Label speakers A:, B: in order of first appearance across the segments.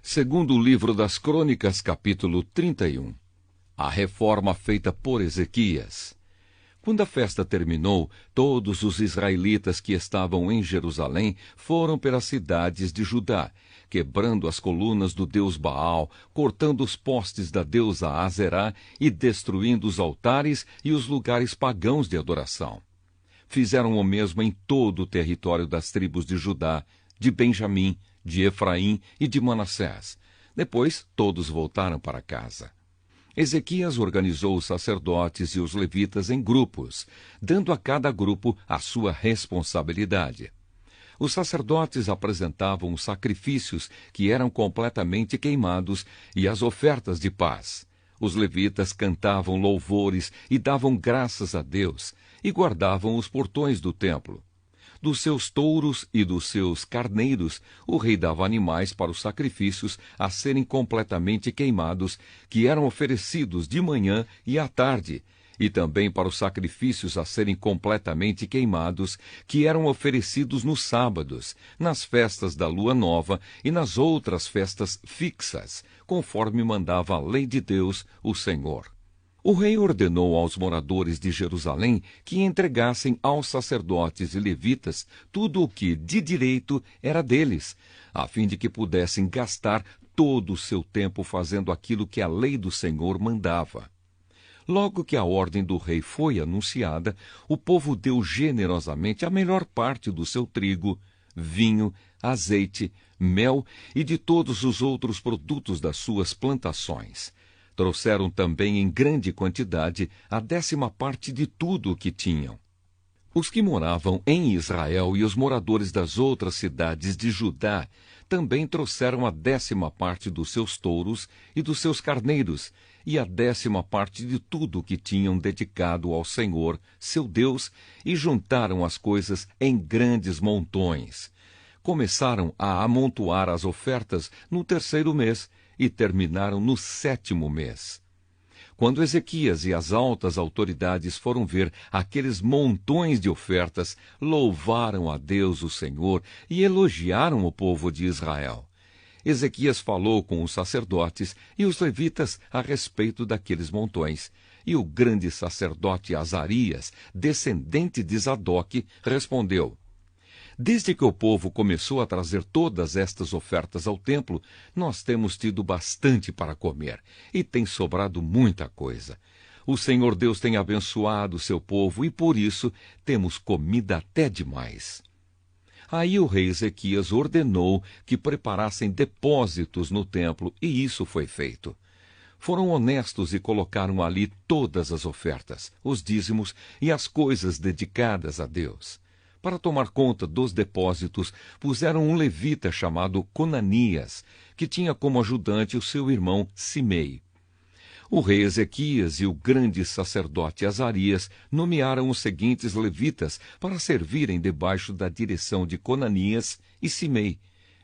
A: Segundo o livro das Crônicas, capítulo 31. A reforma feita por Ezequias. Quando a festa terminou, todos os israelitas que estavam em Jerusalém foram pelas cidades de Judá, quebrando as colunas do deus Baal, cortando os postes da deusa Azerá e destruindo os altares e os lugares pagãos de adoração. Fizeram o mesmo em todo o território das tribos de Judá, de Benjamim, de Efraim e de Manassés. Depois, todos voltaram para casa. Ezequias organizou os sacerdotes e os levitas em grupos, dando a cada grupo a sua responsabilidade. Os sacerdotes apresentavam os sacrifícios que eram completamente queimados e as ofertas de paz. Os levitas cantavam louvores e davam graças a Deus, e guardavam os portões do templo. Dos seus touros e dos seus carneiros, o rei dava animais para os sacrifícios a serem completamente queimados, que eram oferecidos de manhã e à tarde, e também para os sacrifícios a serem completamente queimados, que eram oferecidos nos sábados, nas festas da lua nova e nas outras festas fixas, conforme mandava a lei de Deus, o Senhor. O rei ordenou aos moradores de Jerusalém que entregassem aos sacerdotes e levitas tudo o que, de direito, era deles, a fim de que pudessem gastar todo o seu tempo fazendo aquilo que a lei do Senhor mandava. Logo que a ordem do rei foi anunciada, o povo deu generosamente a melhor parte do seu trigo, vinho, azeite, mel e de todos os outros produtos das suas plantações. Trouxeram também em grande quantidade a 10ª parte de tudo o que tinham. Os que moravam em Israel e os moradores das outras cidades de Judá também trouxeram a 10ª parte dos seus touros e dos seus carneiros, e a 10ª parte de tudo o que tinham dedicado ao Senhor, seu Deus, e juntaram as coisas em grandes montões. Começaram a amontoar as ofertas no 3º mês, e terminaram no 7º mês. Quando Ezequias e as altas autoridades foram ver aqueles montões de ofertas, louvaram a Deus o Senhor e elogiaram o povo de Israel. Ezequias falou com os sacerdotes e os levitas a respeito daqueles montões, e o grande sacerdote Azarias, descendente de Zadoque, respondeu: Desde que o povo começou a trazer todas estas ofertas ao templo, nós temos tido bastante para comer, e tem sobrado muita coisa. O Senhor Deus tem abençoado o seu povo, e por isso temos comida até demais. Aí o rei Ezequias ordenou que preparassem depósitos no templo, e isso foi feito. Foram honestos e colocaram ali todas as ofertas, os dízimos e as coisas dedicadas a Deus. Para tomar conta dos depósitos, puseram um levita chamado Conanias, que tinha como ajudante o seu irmão Simei. O rei Ezequias e o grande sacerdote Azarias nomearam os seguintes levitas para servirem debaixo da direção de Conanias e Simei: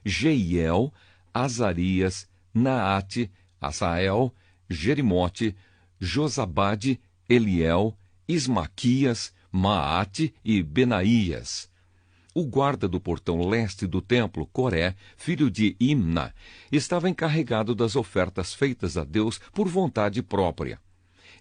A: Jeiel, Azarias, Naate, Asael, Jerimote, Josabade, Eliel, Ismaquias, Maate e Benaías. O guarda do portão leste do templo, Coré, filho de Imna, estava encarregado das ofertas feitas a Deus por vontade própria.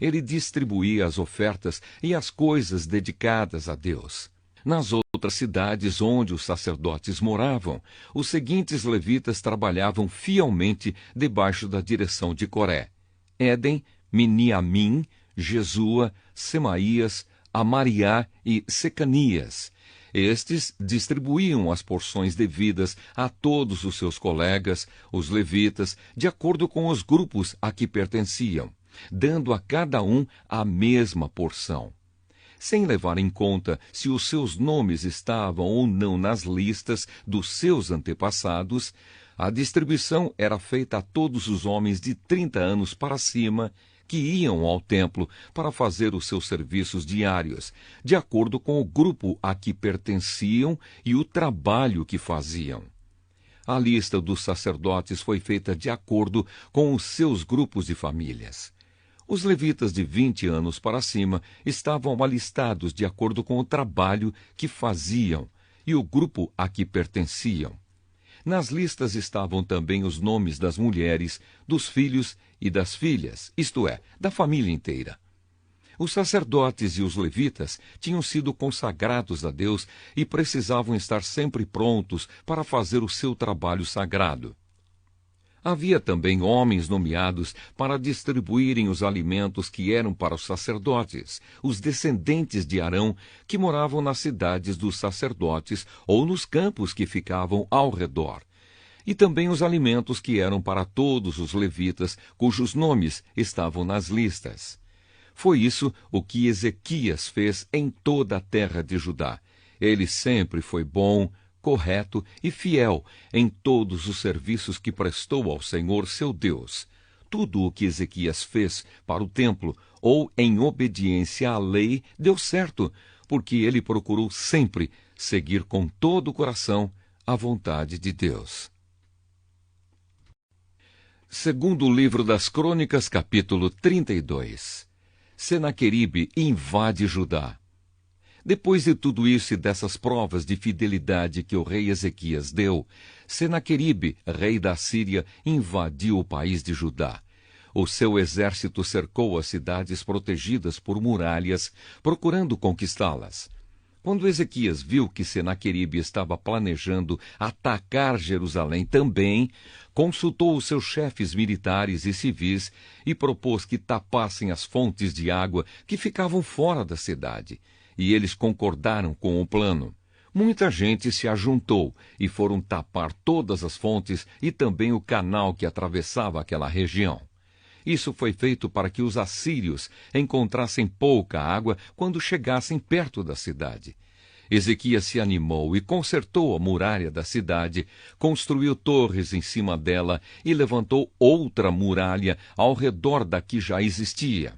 A: Ele distribuía as ofertas e as coisas dedicadas a Deus. Nas outras cidades onde os sacerdotes moravam, os seguintes levitas trabalhavam fielmente debaixo da direção de Coré: Éden, Miniamim, Jesua, Semaías, Amariá e Secanias. Estes distribuíam as porções devidas a todos os seus colegas, os levitas, de acordo com os grupos a que pertenciam, dando a cada um a mesma porção. Sem levar em conta se os seus nomes estavam ou não nas listas dos seus antepassados, a distribuição era feita a todos os homens de 30 anos para cima, que iam ao templo para fazer os seus serviços diários, de acordo com o grupo a que pertenciam e o trabalho que faziam. A lista dos sacerdotes foi feita de acordo com os seus grupos de famílias. Os levitas de 20 anos para cima estavam alistados de acordo com o trabalho que faziam e o grupo a que pertenciam. Nas listas estavam também os nomes das mulheres, dos filhos e das filhas, isto é, da família inteira. Os sacerdotes e os levitas tinham sido consagrados a Deus e precisavam estar sempre prontos para fazer o seu trabalho sagrado. Havia também homens nomeados para distribuírem os alimentos que eram para os sacerdotes, os descendentes de Arão, que moravam nas cidades dos sacerdotes ou nos campos que ficavam ao redor, e também os alimentos que eram para todos os levitas, cujos nomes estavam nas listas. Foi isso o que Ezequias fez em toda a terra de Judá. Ele sempre foi bom, correto e fiel em todos os serviços que prestou ao Senhor seu Deus. Tudo o que Ezequias fez para o templo ou em obediência à lei deu certo, porque ele procurou sempre seguir com todo o coração a vontade de Deus. Segundo o livro das Crônicas, capítulo 32. Senaqueribe invade Judá. Depois de tudo isso e dessas provas de fidelidade que o rei Ezequias deu, Senaqueribe, rei da Síria, invadiu o país de Judá. O seu exército cercou as cidades protegidas por muralhas, procurando conquistá-las. Quando Ezequias viu que Senaqueribe estava planejando atacar Jerusalém também, consultou os seus chefes militares e civis e propôs que tapassem as fontes de água que ficavam fora da cidade. E eles concordaram com o plano. Muita gente se ajuntou e foram tapar todas as fontes e também o canal que atravessava aquela região. Isso foi feito para que os assírios encontrassem pouca água quando chegassem perto da cidade. Ezequias se animou e consertou a muralha da cidade, construiu torres em cima dela e levantou outra muralha ao redor da que já existia.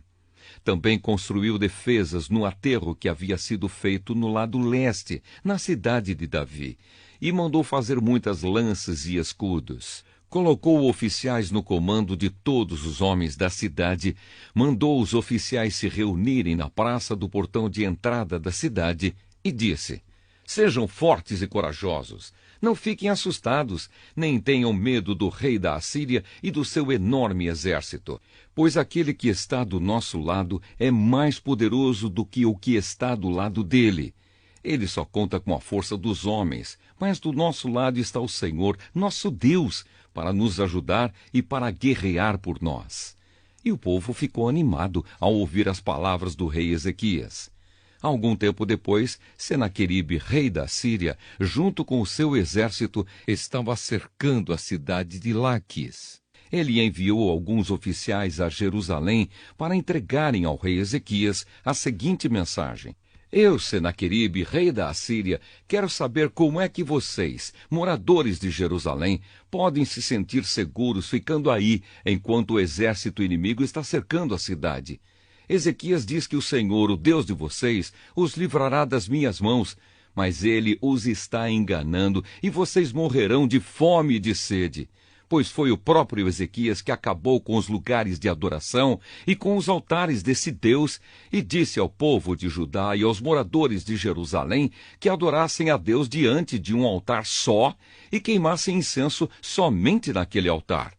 A: Também construiu defesas no aterro que havia sido feito no lado leste, na cidade de Davi, e mandou fazer muitas lanças e escudos. Colocou oficiais no comando de todos os homens da cidade, mandou os oficiais se reunirem na praça do portão de entrada da cidade e disse: Sejam fortes e corajosos, não fiquem assustados, nem tenham medo do rei da Assíria e do seu enorme exército, pois aquele que está do nosso lado é mais poderoso do que o que está do lado dele. Ele só conta com a força dos homens, mas do nosso lado está o Senhor, nosso Deus, para nos ajudar e para guerrear por nós. E o povo ficou animado ao ouvir as palavras do rei Ezequias. Algum tempo depois, Senaqueribe, rei da Síria, junto com o seu exército, estava cercando a cidade de Laquis. Ele enviou alguns oficiais a Jerusalém para entregarem ao rei Ezequias a seguinte mensagem: Eu, Senaqueribe, rei da Assíria, quero saber como é que vocês, moradores de Jerusalém, podem se sentir seguros ficando aí enquanto o exército inimigo está cercando a cidade. Ezequias diz que o Senhor, o Deus de vocês, os livrará das minhas mãos, mas ele os está enganando e vocês morrerão de fome e de sede. Pois foi o próprio Ezequias que acabou com os lugares de adoração e com os altares desse Deus e disse ao povo de Judá e aos moradores de Jerusalém que adorassem a Deus diante de um altar só e queimassem incenso somente naquele altar.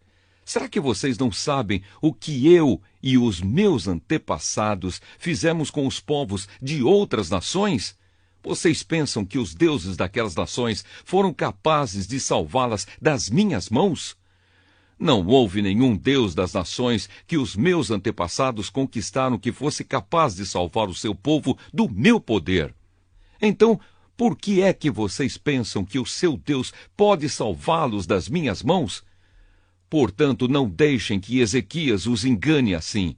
A: Será que vocês não sabem o que eu e os meus antepassados fizemos com os povos de outras nações? Vocês pensam que os deuses daquelas nações foram capazes de salvá-las das minhas mãos? Não houve nenhum deus das nações que os meus antepassados conquistaram que fosse capaz de salvar o seu povo do meu poder. Então, por que é que vocês pensam que o seu Deus pode salvá-los das minhas mãos? Portanto, não deixem que Ezequias os engane assim.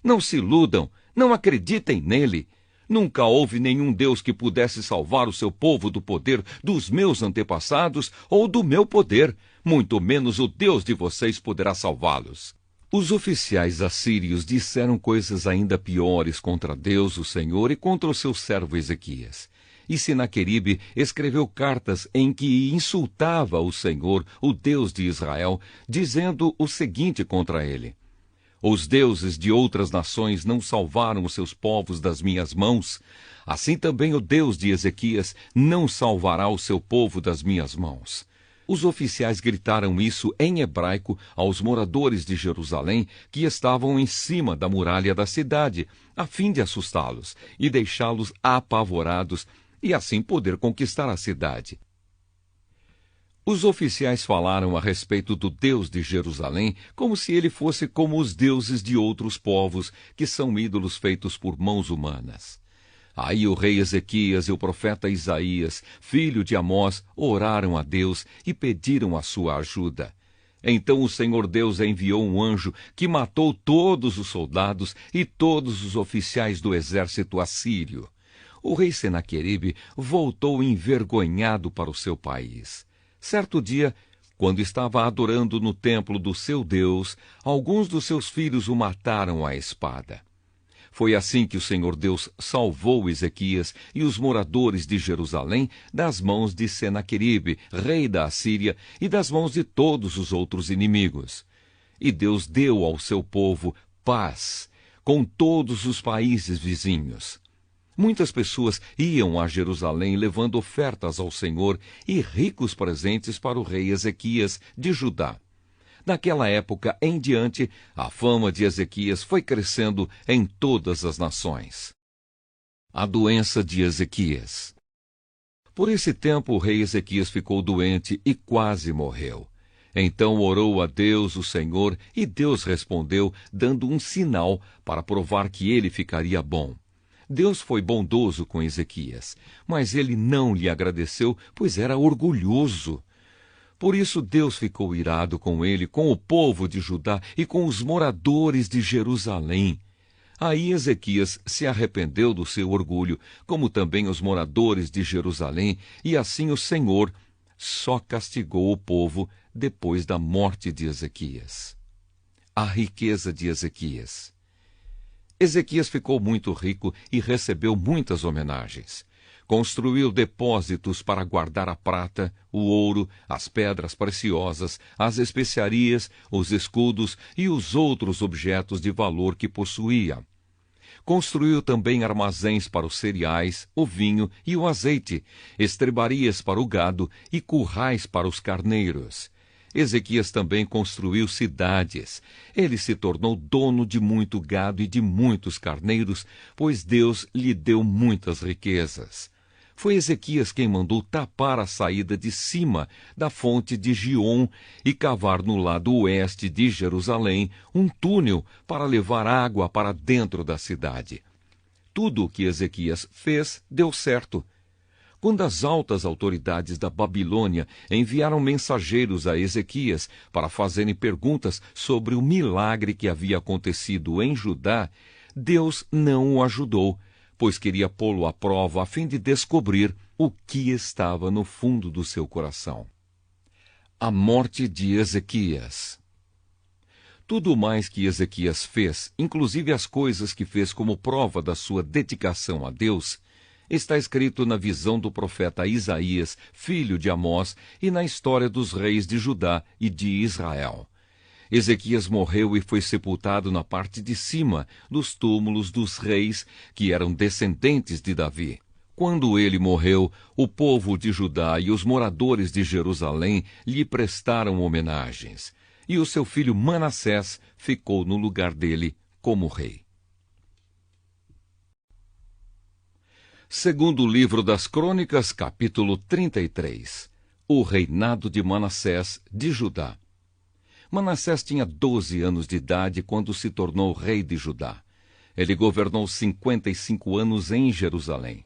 A: Não se iludam, não acreditem nele. Nunca houve nenhum Deus que pudesse salvar o seu povo do poder dos meus antepassados ou do meu poder, muito menos o Deus de vocês poderá salvá-los. Os oficiais assírios disseram coisas ainda piores contra Deus, o Senhor, e contra o seu servo Ezequias. E Senaqueribe escreveu cartas em que insultava o Senhor, o Deus de Israel, dizendo o seguinte contra ele: Os deuses de outras nações não salvaram os seus povos das minhas mãos, assim também o Deus de Ezequias não salvará o seu povo das minhas mãos. Os oficiais gritaram isso em hebraico aos moradores de Jerusalém que estavam em cima da muralha da cidade, a fim de assustá-los e deixá-los apavorados e assim poder conquistar a cidade. Os oficiais falaram a respeito do Deus de Jerusalém como se ele fosse como os deuses de outros povos, que são ídolos feitos por mãos humanas. Aí o rei Ezequias e o profeta Isaías, filho de Amós, oraram a Deus e pediram a sua ajuda. Então o Senhor Deus enviou um anjo que matou todos os soldados e todos os oficiais do exército assírio. O rei Senaqueribe voltou envergonhado para o seu país. Certo dia, quando estava adorando no templo do seu Deus, alguns dos seus filhos o mataram à espada. Foi assim que o Senhor Deus salvou Ezequias e os moradores de Jerusalém das mãos de Senaqueribe, rei da Assíria, e das mãos de todos os outros inimigos. E Deus deu ao seu povo paz com todos os países vizinhos. Muitas pessoas iam a Jerusalém levando ofertas ao Senhor e ricos presentes para o rei Ezequias de Judá. Daquela época em diante, a fama de Ezequias foi crescendo em todas as nações. A doença de Ezequias. Por esse tempo, o rei Ezequias ficou doente e quase morreu. Então orou a Deus, o Senhor, e Deus respondeu, dando um sinal para provar que ele ficaria bom. Deus foi bondoso com Ezequias, mas ele não lhe agradeceu, pois era orgulhoso. Por isso Deus ficou irado com ele, com o povo de Judá e com os moradores de Jerusalém. Aí Ezequias se arrependeu do seu orgulho, como também os moradores de Jerusalém, e assim o Senhor só castigou o povo depois da morte de Ezequias. A riqueza de Ezequias. Ezequias ficou muito rico e recebeu muitas homenagens. Construiu depósitos para guardar a prata, o ouro, as pedras preciosas, as especiarias, os escudos e os outros objetos de valor que possuía. Construiu também armazéns para os cereais, o vinho e o azeite, estrebarias para o gado e currais para os carneiros. Ezequias também construiu cidades. Ele se tornou dono de muito gado e de muitos carneiros, pois Deus lhe deu muitas riquezas. Foi Ezequias quem mandou tapar a saída de cima da fonte de Giom e cavar no lado oeste de Jerusalém um túnel para levar água para dentro da cidade. Tudo o que Ezequias fez deu certo. Quando as altas autoridades da Babilônia enviaram mensageiros a Ezequias para fazerem perguntas sobre o milagre que havia acontecido em Judá, Deus não o ajudou, pois queria pô-lo à prova a fim de descobrir o que estava no fundo do seu coração. A morte de Ezequias. Tudo mais que Ezequias fez, inclusive as coisas que fez como prova da sua dedicação a Deus, está escrito na visão do profeta Isaías, filho de Amós, e na história dos reis de Judá e de Israel. Ezequias morreu e foi sepultado na parte de cima dos túmulos dos reis, que eram descendentes de Davi. Quando ele morreu, o povo de Judá e os moradores de Jerusalém lhe prestaram homenagens, e o seu filho Manassés ficou no lugar dele como rei. Segundo livro das Crônicas, capítulo 33. O reinado de Manassés de Judá. Manassés tinha 12 anos de idade quando se tornou rei de Judá. Ele governou 55 anos em Jerusalém.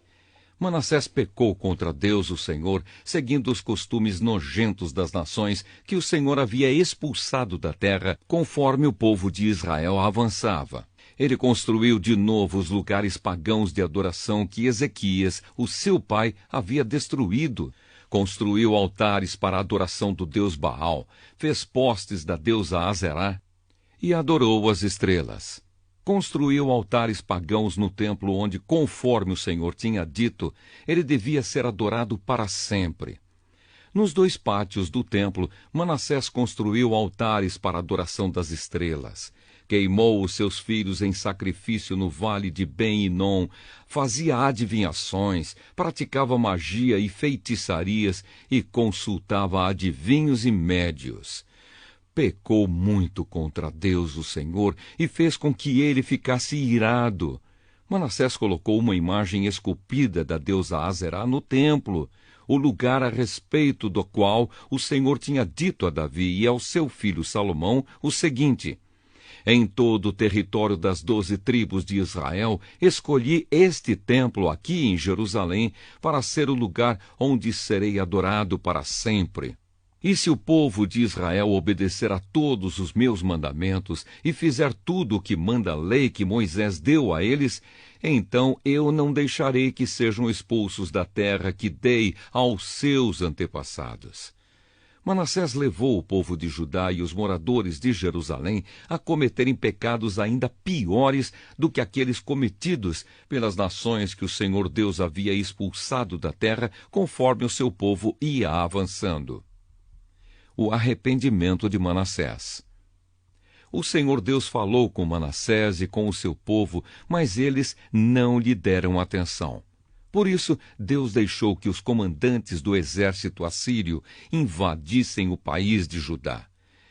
A: Manassés pecou contra Deus, o Senhor, seguindo os costumes nojentos das nações que o Senhor havia expulsado da terra, conforme o povo de Israel avançava. Ele construiu de novo os lugares pagãos de adoração que Ezequias, o seu pai, havia destruído. Construiu altares para a adoração do deus Baal, fez postes da deusa Azerá e adorou as estrelas. Construiu altares pagãos no templo onde, conforme o Senhor tinha dito, ele devia ser adorado para sempre. Nos 2 pátios do templo, Manassés construiu altares para a adoração das estrelas. Queimou os seus filhos em sacrifício no vale de Ben-Hinom, fazia adivinhações, praticava magia e feitiçarias e consultava adivinhos e médios. Pecou muito contra Deus, o Senhor, e fez com que ele ficasse irado. Manassés colocou uma imagem esculpida da deusa Aserá no templo, o lugar a respeito do qual o Senhor tinha dito a Davi e ao seu filho Salomão o seguinte: em todo o território das 12 tribos de Israel, escolhi este templo aqui em Jerusalém para ser o lugar onde serei adorado para sempre. E se o povo de Israel obedecer a todos os meus mandamentos e fizer tudo o que manda a lei que Moisés deu a eles, então eu não deixarei que sejam expulsos da terra que dei aos seus antepassados. Manassés levou o povo de Judá e os moradores de Jerusalém a cometerem pecados ainda piores do que aqueles cometidos pelas nações que o Senhor Deus havia expulsado da terra, conforme o seu povo ia avançando. O arrependimento de Manassés. O Senhor Deus falou com Manassés e com o seu povo, mas eles não lhe deram atenção. Por isso, Deus deixou que os comandantes do exército assírio invadissem o país de Judá.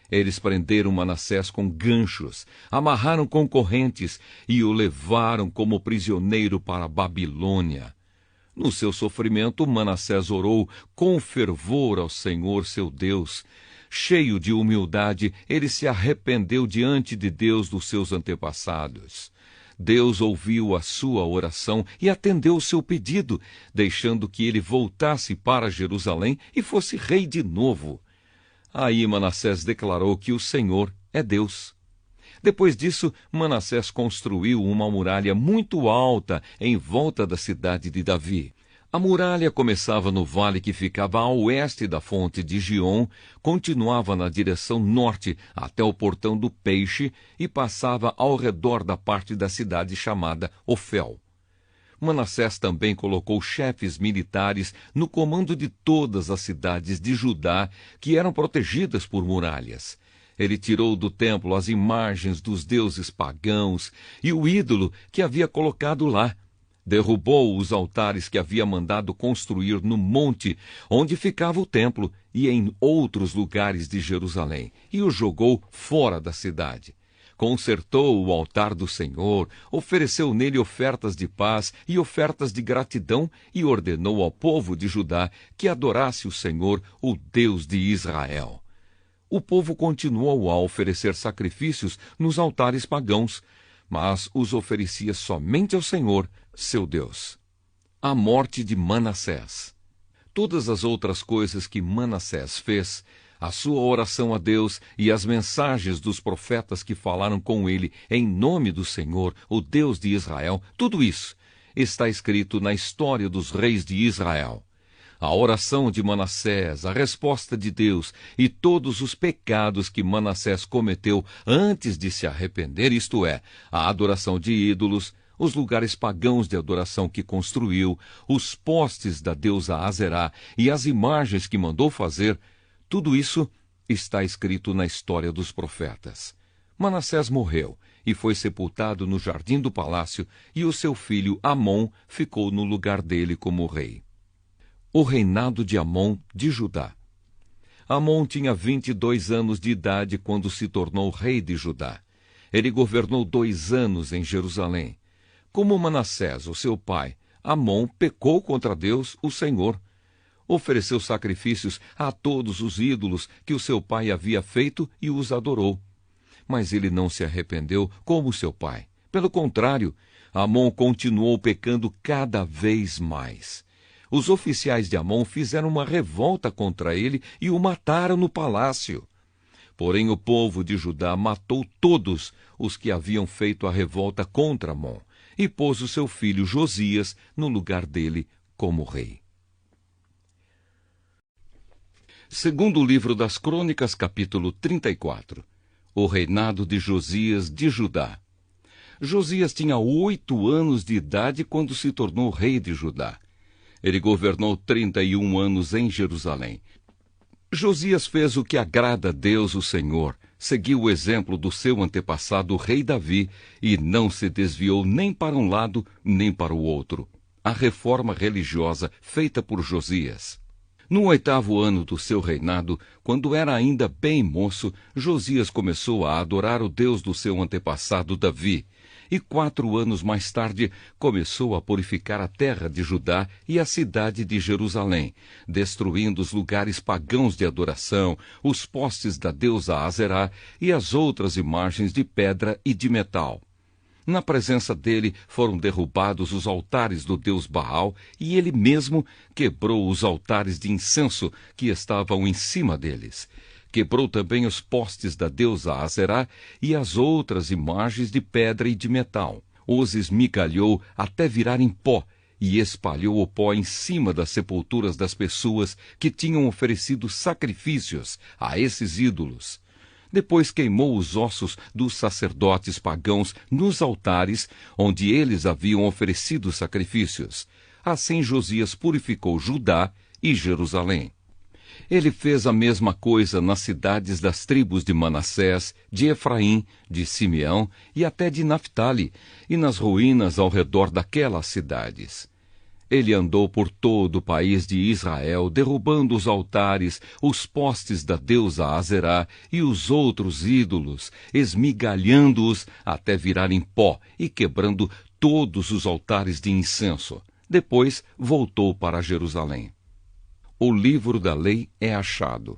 A: Eles prenderam Manassés com ganchos, amarraram com correntes e o levaram como prisioneiro para a Babilônia. No seu sofrimento, Manassés orou com fervor ao Senhor seu Deus. Cheio de humildade, ele se arrependeu diante de Deus dos seus antepassados. Deus ouviu a sua oração e atendeu o seu pedido, deixando que ele voltasse para Jerusalém e fosse rei de novo. Aí Manassés declarou que o Senhor é Deus. Depois disso, Manassés construiu uma muralha muito alta em volta da cidade de Davi. A muralha começava no vale que ficava a oeste da fonte de Giom, continuava na direção norte até o portão do Peixe e passava ao redor da parte da cidade chamada Ofel. Manassés também colocou chefes militares no comando de todas as cidades de Judá que eram protegidas por muralhas. Ele tirou do templo as imagens dos deuses pagãos e o ídolo que havia colocado lá. Derrubou os altares que havia mandado construir no monte onde ficava o templo e em outros lugares de Jerusalém, e o jogou fora da cidade. Consertou o altar do Senhor, ofereceu nele ofertas de paz e ofertas de gratidão e ordenou ao povo de Judá que adorasse o Senhor, o Deus de Israel. O povo continuou a oferecer sacrifícios nos altares pagãos, mas os oferecia somente ao Senhor, seu Deus. A morte de Manassés. Todas as outras coisas que Manassés fez, a sua oração a Deus e as mensagens dos profetas que falaram com ele em nome do Senhor, o Deus de Israel, tudo isso está escrito na história dos reis de Israel. A oração de Manassés, a resposta de Deus e todos os pecados que Manassés cometeu antes de se arrepender, isto é, a adoração de ídolos, os lugares pagãos de adoração que construiu, os postes da deusa Aserá e as imagens que mandou fazer, tudo isso está escrito na história dos profetas. Manassés morreu e foi sepultado no jardim do palácio, e o seu filho Amon ficou no lugar dele como rei. O reinado de Amon de Judá. Amon tinha 22 anos de idade quando se tornou rei de Judá. Ele governou 2 anos em Jerusalém. Como Manassés, o seu pai, Amon pecou contra Deus, o Senhor. Ofereceu sacrifícios a todos os ídolos que o seu pai havia feito e os adorou. Mas ele não se arrependeu como seu pai. Pelo contrário, Amon continuou pecando cada vez mais. Os oficiais de Amon fizeram uma revolta contra ele e o mataram no palácio. Porém, o povo de Judá matou todos os que haviam feito a revolta contra Amon e pôs o seu filho Josias no lugar dele como rei. Segundo livro das Crônicas, capítulo 34. O reinado de Josias de Judá. Josias tinha 8 anos de idade quando se tornou rei de Judá. Ele governou 31 anos em Jerusalém. Josias fez o que agrada a Deus, o Senhor, seguiu o exemplo do seu antepassado, o rei Davi, e não se desviou nem para um lado nem para o outro. A reforma religiosa feita por Josias. No 8º ano do seu reinado, quando era ainda bem moço, Josias começou a adorar o Deus do seu antepassado Davi, e 4 anos mais tarde começou a purificar a terra de Judá e a cidade de Jerusalém, destruindo os lugares pagãos de adoração, os postes da deusa Aserá e as outras imagens de pedra e de metal. Na presença dele foram derrubados os altares do deus Baal, e ele mesmo quebrou os altares de incenso que estavam em cima deles. Quebrou também os postes da deusa Aserá e as outras imagens de pedra e de metal. Os esmigalhou até virarem pó, e espalhou o pó em cima das sepulturas das pessoas que tinham oferecido sacrifícios a esses ídolos. Depois queimou os ossos dos sacerdotes pagãos nos altares onde eles haviam oferecido sacrifícios. Assim Josias purificou Judá e Jerusalém. Ele fez a mesma coisa nas cidades das tribos de Manassés, de Efraim, de Simeão e até de Naphtali, e nas ruínas ao redor daquelas cidades. Ele andou por todo o país de Israel, derrubando os altares, os postes da deusa Aserá e os outros ídolos, esmigalhando-os até virarem pó e quebrando todos os altares de incenso. Depois voltou para Jerusalém. O livro da lei é achado.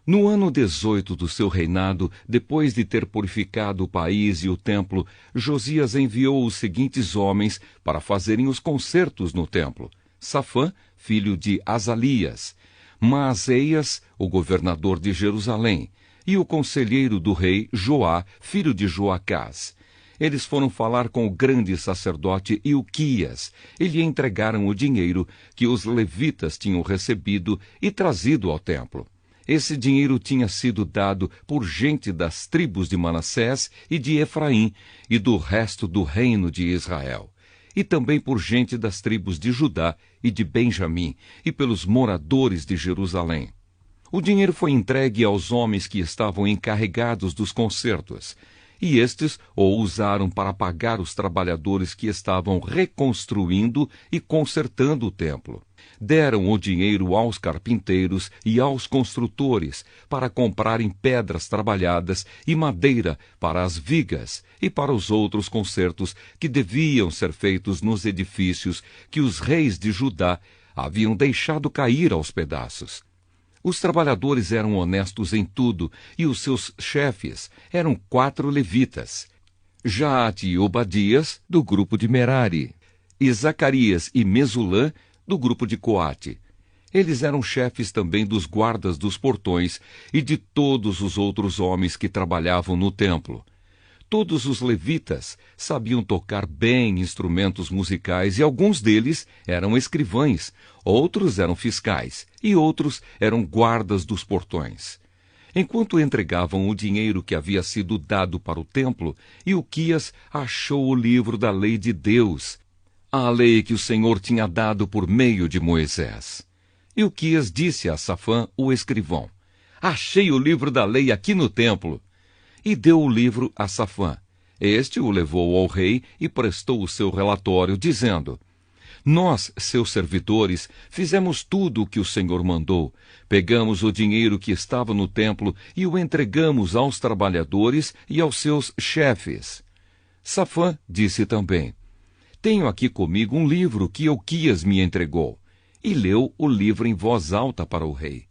A: No ano 18 do seu reinado, depois de ter purificado o país e o templo, Josias enviou os seguintes homens para fazerem os concertos no templo: Safã, filho de Azalias; Maaseias, o governador de Jerusalém; e o conselheiro do rei, Joá, filho de Joacás. Eles foram falar com o grande sacerdote Ilquias e lhe entregaram o dinheiro que os levitas tinham recebido e trazido ao templo. Esse dinheiro tinha sido dado por gente das tribos de Manassés e de Efraim e do resto do reino de Israel, e também por gente das tribos de Judá e de Benjamim e pelos moradores de Jerusalém. O dinheiro foi entregue aos homens que estavam encarregados dos concertos, e estes o usaram para pagar os trabalhadores que estavam reconstruindo e consertando o templo. Deram o dinheiro aos carpinteiros e aos construtores para comprarem pedras trabalhadas e madeira para as vigas e para os outros concertos que deviam ser feitos nos edifícios que os reis de Judá haviam deixado cair aos pedaços. Os trabalhadores eram honestos em tudo, e os seus chefes eram 4 levitas: Jaate e Obadias, do grupo de Merari, e Zacarias e Mesulã, do grupo de Coate. Eles eram chefes também dos guardas dos portões e de todos os outros homens que trabalhavam no templo. Todos os levitas sabiam tocar bem instrumentos musicais, e alguns deles eram escrivães, outros eram fiscais e outros eram guardas dos portões. Enquanto entregavam o dinheiro que havia sido dado para o templo, Ilquias achou o livro da lei de Deus, a lei que o Senhor tinha dado por meio de Moisés. Ilquias disse a Safã, o escrivão: "Achei o livro da lei aqui no templo." E deu o livro a Safã. Este o levou ao rei e prestou o seu relatório, dizendo: "Nós, seus servidores, fizemos tudo o que o Senhor mandou. Pegamos o dinheiro que estava no templo e o entregamos aos trabalhadores e aos seus chefes." Safã disse também: "Tenho aqui comigo um livro que Ilquias me entregou." E leu o livro em voz alta para o rei.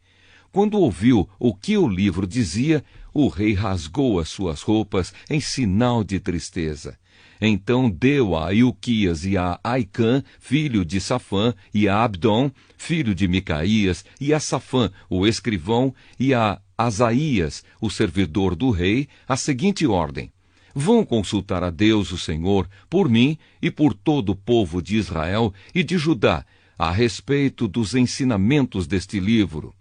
A: Quando ouviu o que o livro dizia, o rei rasgou as suas roupas em sinal de tristeza. Então deu a Ilquias e a Aicã, filho de Safã, e a Abdom, filho de Micaías, e a Safã, o escrivão, e a Asaías, o servidor do rei, a seguinte ordem: "Vão consultar a Deus, o Senhor, por mim e por todo o povo de Israel e de Judá, a respeito dos ensinamentos deste livro.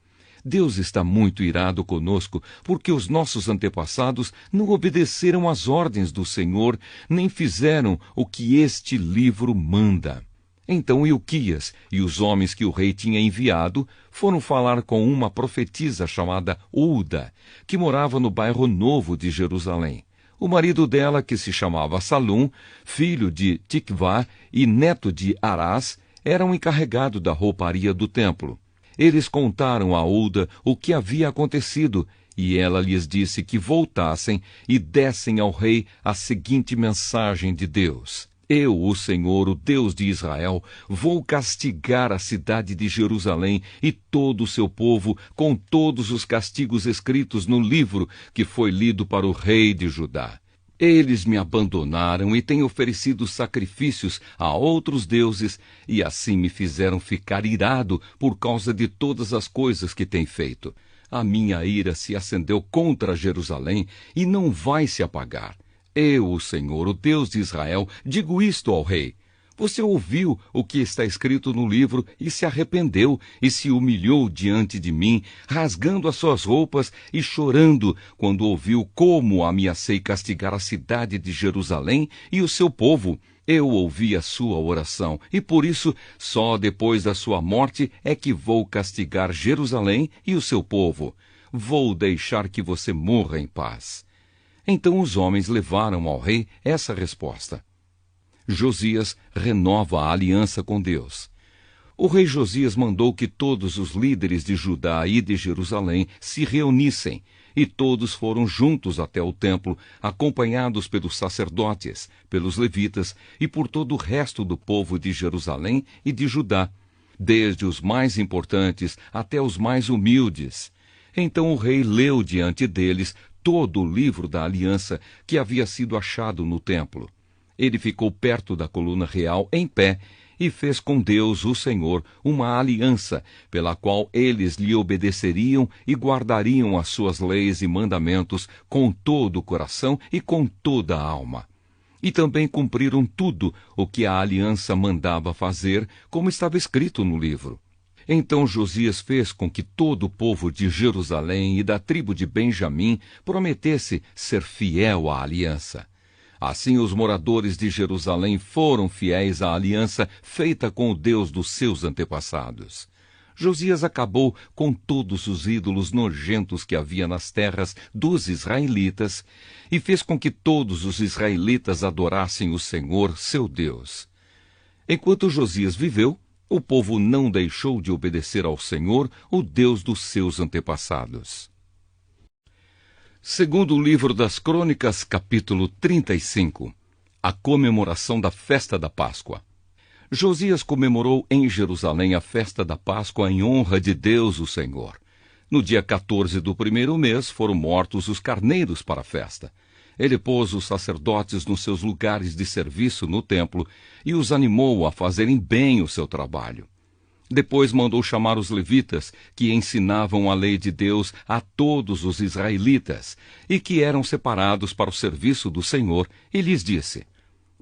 A: Deus está muito irado conosco, porque os nossos antepassados não obedeceram às ordens do Senhor, nem fizeram o que este livro manda." Então Ilquias e os homens que o rei tinha enviado foram falar com uma profetisa chamada Ulda, que morava no bairro Novo de Jerusalém. O marido dela, que se chamava Salum, filho de Tikvá e neto de Arás, era um encarregado da rouparia do templo. Eles contaram a Ulda o que havia acontecido, e ela lhes disse que voltassem e dessem ao rei a seguinte mensagem de Deus: Eu, o Senhor, o Deus de Israel, vou castigar a cidade de Jerusalém e todo o seu povo com todos os castigos escritos no livro que foi lido para o rei de Judá. Eles me abandonaram e têm oferecido sacrifícios a outros deuses, e assim me fizeram ficar irado por causa de todas as coisas que têm feito. A minha ira se acendeu contra Jerusalém e não vai se apagar. Eu, o Senhor, o Deus de Israel, digo isto ao rei. Você ouviu o que está escrito no livro e se arrependeu e se humilhou diante de mim, rasgando as suas roupas e chorando quando ouviu como ameacei castigar a cidade de Jerusalém e o seu povo. Eu ouvi a sua oração e, por isso, só depois da sua morte é que vou castigar Jerusalém e o seu povo. Vou deixar que você morra em paz. Então os homens levaram ao rei essa resposta. Josias renova a aliança com Deus. O rei Josias mandou que todos os líderes de Judá e de Jerusalém se reunissem, e todos foram juntos até o templo, acompanhados pelos sacerdotes, pelos levitas e por todo o resto do povo de Jerusalém e de Judá, desde os mais importantes até os mais humildes. Então o rei leu diante deles todo o livro da aliança que havia sido achado no templo. Ele ficou perto da coluna real em pé e fez com Deus, o Senhor, uma aliança, pela qual eles lhe obedeceriam e guardariam as suas leis e mandamentos com todo o coração e com toda a alma. E também cumpriram tudo o que a aliança mandava fazer, como estava escrito no livro. Então Josias fez com que todo o povo de Jerusalém e da tribo de Benjamim prometesse ser fiel à aliança. Assim os moradores de Jerusalém foram fiéis à aliança feita com o Deus dos seus antepassados. Josias acabou com todos os ídolos nojentos que havia nas terras dos israelitas e fez com que todos os israelitas adorassem o Senhor, seu Deus. Enquanto Josias viveu, o povo não deixou de obedecer ao Senhor, o Deus dos seus antepassados. Segundo o livro das Crônicas, capítulo 35, a comemoração da festa da Páscoa. Josias comemorou em Jerusalém a festa da Páscoa em honra de Deus, o Senhor. No dia 14 do primeiro mês foram mortos os carneiros para a festa. Ele pôs os sacerdotes nos seus lugares de serviço no templo e os animou a fazerem bem o seu trabalho. Depois mandou chamar os levitas, que ensinavam a lei de Deus a todos os israelitas, e que eram separados para o serviço do Senhor, e lhes disse: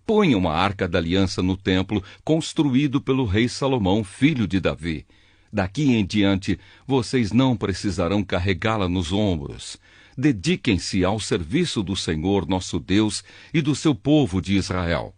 A: Ponham a arca da aliança no templo, construído pelo rei Salomão, filho de Davi. Daqui em diante, vocês não precisarão carregá-la nos ombros. Dediquem-se ao serviço do Senhor nosso Deus e do seu povo de Israel.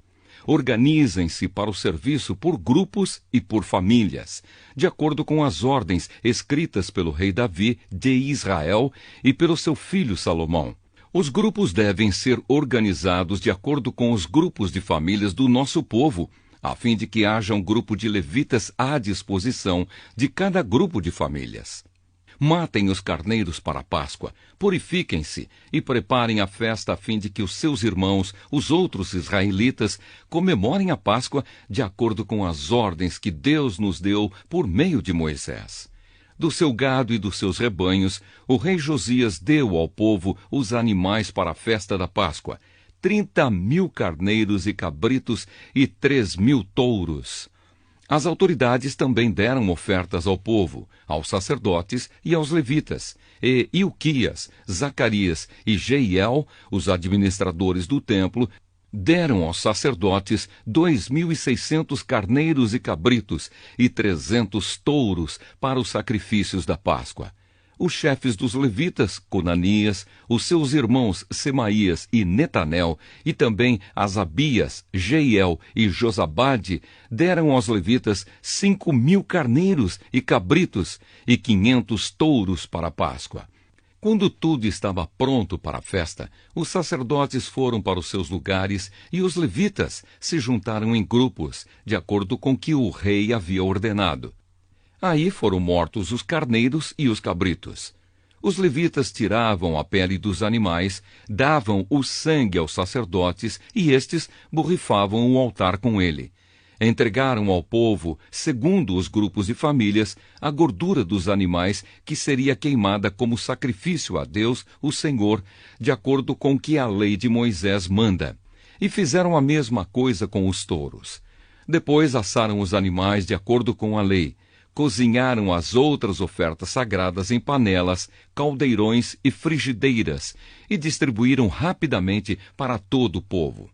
A: Organizem-se para o serviço por grupos e por famílias, de acordo com as ordens escritas pelo rei Davi de Israel e pelo seu filho Salomão. Os grupos devem ser organizados de acordo com os grupos de famílias do nosso povo, a fim de que haja um grupo de levitas à disposição de cada grupo de famílias. Matem os carneiros para a Páscoa, purifiquem-se e preparem a festa a fim de que os seus irmãos, os outros israelitas, comemorem a Páscoa de acordo com as ordens que Deus nos deu por meio de Moisés. Do seu gado e dos seus rebanhos, o rei Josias deu ao povo os animais para a festa da Páscoa, 30.000 carneiros e cabritos e 3.000 touros. As autoridades também deram ofertas ao povo, aos sacerdotes e aos levitas, e Ilquias, Zacarias e Jeiel, os administradores do templo, deram aos sacerdotes 2.600 carneiros e cabritos e 300 touros para os sacrifícios da Páscoa. os chefes dos levitas, Conanias, os seus irmãos Semaías e Netanel, e também Asabias, Jeiel e Josabade, deram aos levitas 5.000 carneiros e cabritos e 500 touros para a Páscoa. Quando tudo estava pronto para a festa, os sacerdotes foram para os seus lugares e os levitas se juntaram em grupos, de acordo com o que o rei havia ordenado. Aí foram mortos os carneiros e os cabritos. Os levitas tiravam a pele dos animais, davam o sangue aos sacerdotes e estes borrifavam o altar com ele. Entregaram ao povo, segundo os grupos e famílias, a gordura dos animais que seria queimada como sacrifício a Deus, o Senhor, de acordo com o que a lei de Moisés manda. E fizeram a mesma coisa com os touros. Depois assaram os animais de acordo com a lei. Cozinharam as outras ofertas sagradas em panelas, caldeirões e frigideiras e distribuíram rapidamente para todo o povo.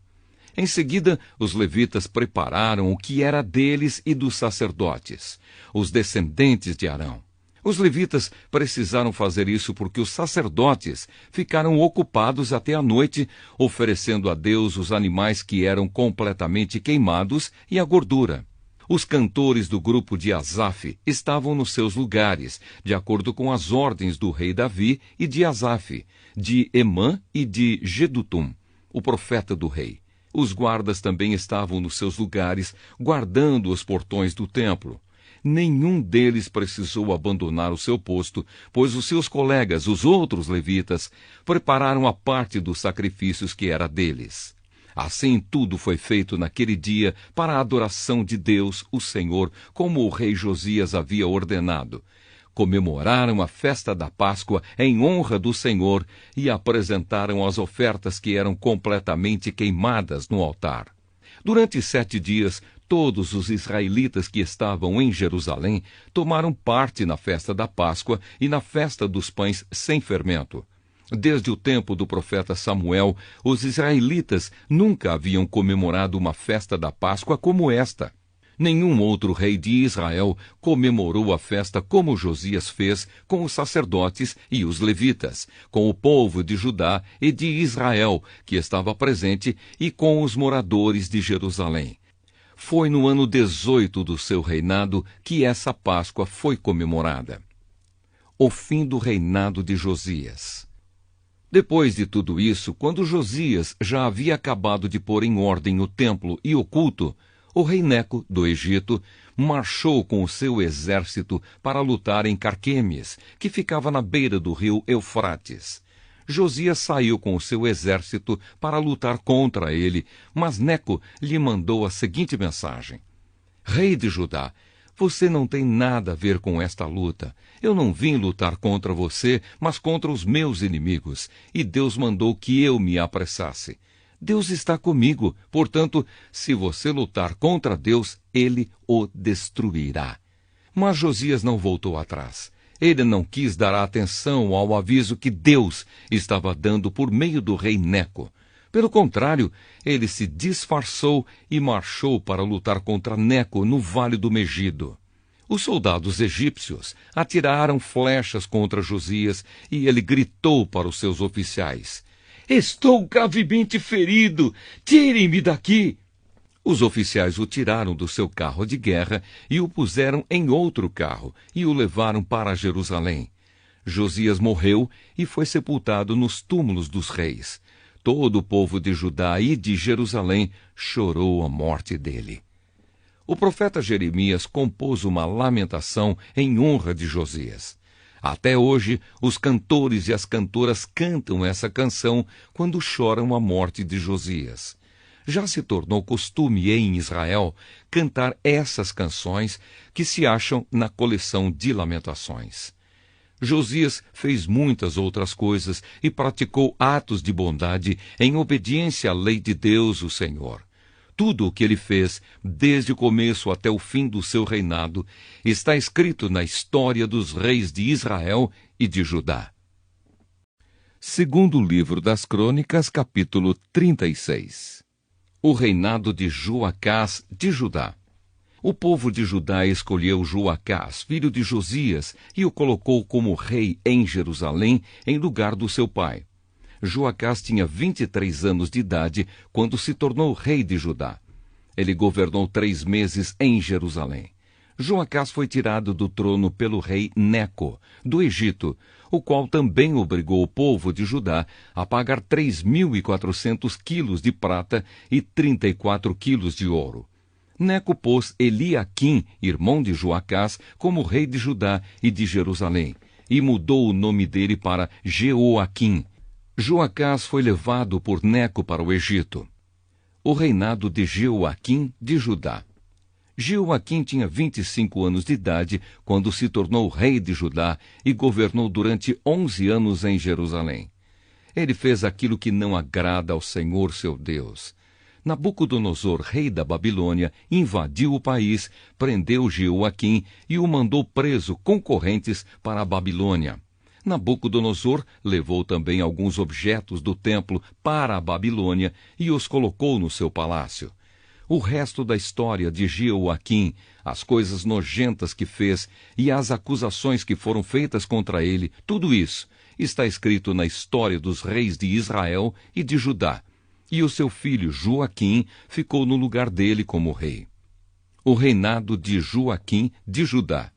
A: Em seguida, os levitas prepararam o que era deles e dos sacerdotes, os descendentes de Arão. Os levitas precisaram fazer isso porque os sacerdotes ficaram ocupados até a noite, oferecendo a Deus os animais que eram completamente queimados e a gordura. Os cantores do grupo de Asaf estavam nos seus lugares, de acordo com as ordens do rei Davi e de Asaf, de Emã e de Gedutum, o profeta do rei. Os guardas também estavam nos seus lugares, guardando os portões do templo. Nenhum deles precisou abandonar o seu posto, pois os seus colegas, os outros levitas, prepararam a parte dos sacrifícios que era deles. Assim tudo foi feito naquele dia para a adoração de Deus, o Senhor, como o rei Josias havia ordenado. Comemoraram a festa da Páscoa em honra do Senhor e apresentaram as ofertas que eram completamente queimadas no altar. Durante 7 dias, todos os israelitas que estavam em Jerusalém tomaram parte na festa da Páscoa e na festa dos pães sem fermento. Desde o tempo do profeta Samuel, os israelitas nunca haviam comemorado uma festa da Páscoa como esta. Nenhum outro rei de Israel comemorou a festa como Josias fez com os sacerdotes e os levitas, com o povo de Judá e de Israel, que estava presente, e com os moradores de Jerusalém. Foi no ano 18 do seu reinado que essa Páscoa foi comemorada. O fim do reinado de Josias. Depois de tudo isso, quando Josias já havia acabado de pôr em ordem o templo e o culto, o rei Neco, do Egito, marchou com o seu exército para lutar em Carquemes, que ficava na beira do rio Eufrates. Josias saiu com o seu exército para lutar contra ele, mas Neco lhe mandou a seguinte mensagem: Rei de Judá, você não tem nada a ver com esta luta. Eu não vim lutar contra você, mas contra os meus inimigos, e Deus mandou que eu me apressasse. Deus está comigo, portanto, se você lutar contra Deus, ele o destruirá. Mas Josias não voltou atrás. Ele não quis dar atenção ao aviso que Deus estava dando por meio do rei Neco. Pelo contrário, ele se disfarçou e marchou para lutar contra Neco no Vale do Megido. Os soldados egípcios atiraram flechas contra Josias e ele gritou para os seus oficiais: Estou gravemente ferido! Tirem-me daqui! Os oficiais o tiraram do seu carro de guerra e o puseram em outro carro e o levaram para Jerusalém. Josias morreu e foi sepultado nos túmulos dos reis. Todo o povo de Judá e de Jerusalém chorou a morte dele. O profeta Jeremias compôs uma lamentação em honra de Josias. Até hoje, os cantores e as cantoras cantam essa canção quando choram a morte de Josias. Já se tornou costume em Israel cantar essas canções que se acham na coleção de lamentações. Josias fez muitas outras coisas e praticou atos de bondade em obediência à lei de Deus, o Senhor. Tudo o que ele fez, desde o começo até o fim do seu reinado, está escrito na história dos reis de Israel e de Judá. Segundo livro das Crônicas, capítulo 36. O reinado de Joacás de Judá. O povo de Judá escolheu Joacás, filho de Josias, e o colocou como rei em Jerusalém, em lugar do seu pai. Joacás tinha 23 anos de idade quando se tornou rei de Judá. Ele governou 3 meses em Jerusalém. Joacás foi tirado do trono pelo rei Neco, do Egito, o qual também obrigou o povo de Judá a pagar 3.400 quilos de prata e 34 quilos de ouro. Neco pôs Eliaquim, irmão de Joacás, como rei de Judá e de Jerusalém, e mudou o nome dele para Jeoaquim. Joacás foi levado por Neco para o Egito. O reinado de Jeoaquim de Judá. Jeoaquim tinha 25 anos de idade quando se tornou rei de Judá e governou durante 11 anos em Jerusalém. Ele fez aquilo que não agrada ao Senhor seu Deus. Nabucodonosor, rei da Babilônia, invadiu o país, prendeu Jeoaquim e o mandou preso com correntes para a Babilônia. Nabucodonosor levou também alguns objetos do templo para a Babilônia e os colocou no seu palácio. O resto da história de Jeoaquim, as coisas nojentas que fez e as acusações que foram feitas contra ele, tudo isso está escrito na história dos reis de Israel e de Judá. E o seu filho Joaquim ficou no lugar dele como rei. O reinado de Joaquim de Judá.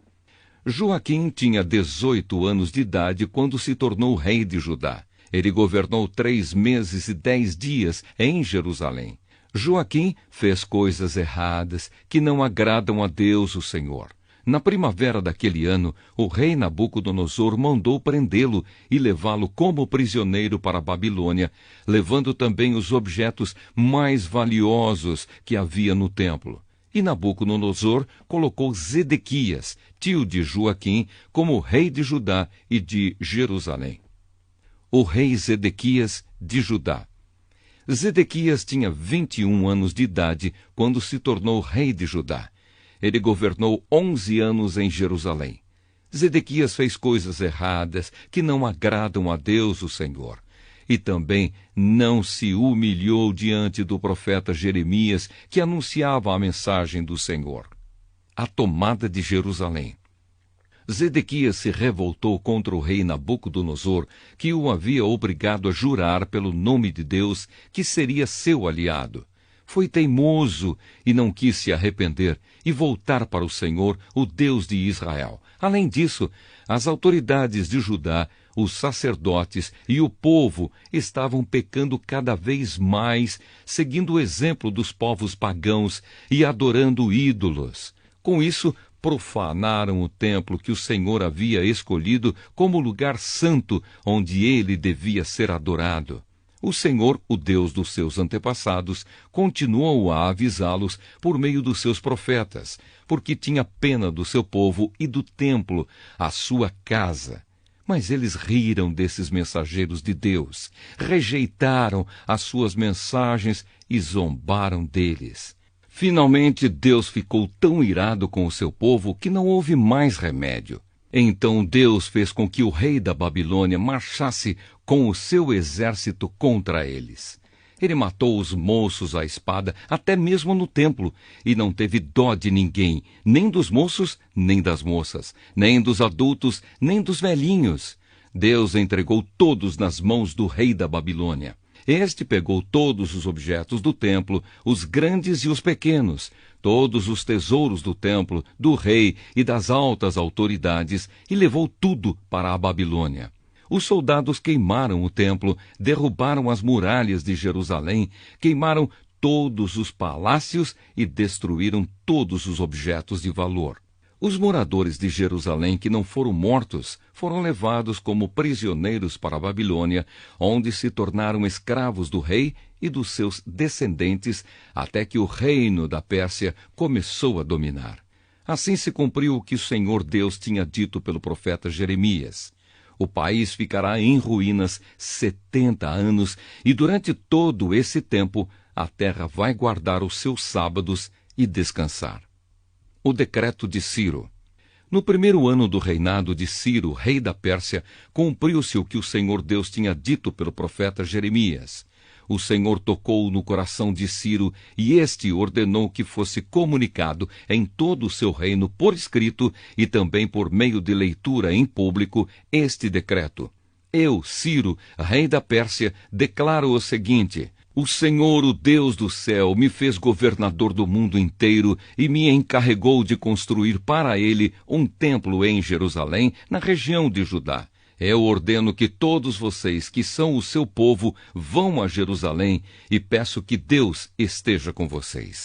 A: Joaquim tinha 18 anos de idade quando se tornou rei de Judá. Ele governou 3 meses e 10 dias em Jerusalém. Joaquim fez coisas erradas que não agradam a Deus, o Senhor. Na primavera daquele ano, o rei Nabucodonosor mandou prendê-lo e levá-lo como prisioneiro para a Babilônia, levando também os objetos mais valiosos que havia no templo. E Nabucodonosor colocou Zedequias, tio de Joaquim, como rei de Judá e de Jerusalém. O rei Zedequias de Judá. Zedequias tinha 21 anos de idade quando se tornou rei de Judá. Ele governou 11 anos em Jerusalém. Zedequias fez coisas erradas que não agradam a Deus, o Senhor. E também não se humilhou diante do profeta Jeremias, que anunciava a mensagem do Senhor. A tomada de Jerusalém. Zedequias se revoltou contra o rei Nabucodonosor, que o havia obrigado a jurar pelo nome de Deus que seria seu aliado. Foi teimoso e não quis se arrepender e voltar para o Senhor, o Deus de Israel. Além disso, as autoridades de Judá, os sacerdotes e o povo estavam pecando cada vez mais, seguindo o exemplo dos povos pagãos e adorando ídolos. Com isso, profanaram o templo que o Senhor havia escolhido como lugar santo onde ele devia ser adorado. O Senhor, o Deus dos seus antepassados, continuou a avisá-los por meio dos seus profetas, porque tinha pena do seu povo e do templo, a sua casa. Mas eles riram desses mensageiros de Deus, rejeitaram as suas mensagens e zombaram deles. Finalmente, Deus ficou tão irado com o seu povo que não houve mais remédio. Então Deus fez com que o rei da Babilônia marchasse com o seu exército contra eles. Ele matou os moços à espada, até mesmo no templo, e não teve dó de ninguém, nem dos moços, nem das moças, nem dos adultos, nem dos velhinhos. Deus entregou todos nas mãos do rei da Babilônia. Este pegou todos os objetos do templo, os grandes e os pequenos, todos os tesouros do templo, do rei e das altas autoridades, e levou tudo para a Babilônia. Os soldados queimaram o templo, derrubaram as muralhas de Jerusalém, queimaram todos os palácios e destruíram todos os objetos de valor. Os moradores de Jerusalém que não foram mortos foram levados como prisioneiros para a Babilônia, onde se tornaram escravos do rei e dos seus descendentes, até que o reino da Pérsia começou a dominar. Assim se cumpriu o que o Senhor Deus tinha dito pelo profeta Jeremias. O país ficará em ruínas 70 anos, e durante todo esse tempo a terra vai guardar os seus sábados e descansar. O decreto de Ciro. No primeiro ano do reinado de Ciro, rei da Pérsia, cumpriu-se o que o Senhor Deus tinha dito pelo profeta Jeremias. o Senhor tocou no coração de Ciro, e este ordenou que fosse comunicado em todo o seu reino por escrito e também por meio de leitura em público este decreto. Eu, Ciro, rei da Pérsia, declaro o seguinte: o Senhor, o Deus do céu, me fez governador do mundo inteiro e me encarregou de construir para ele um templo em Jerusalém, na região de Judá. Eu ordeno que todos vocês, que são o seu povo, vão a Jerusalém e peço que Deus esteja com vocês.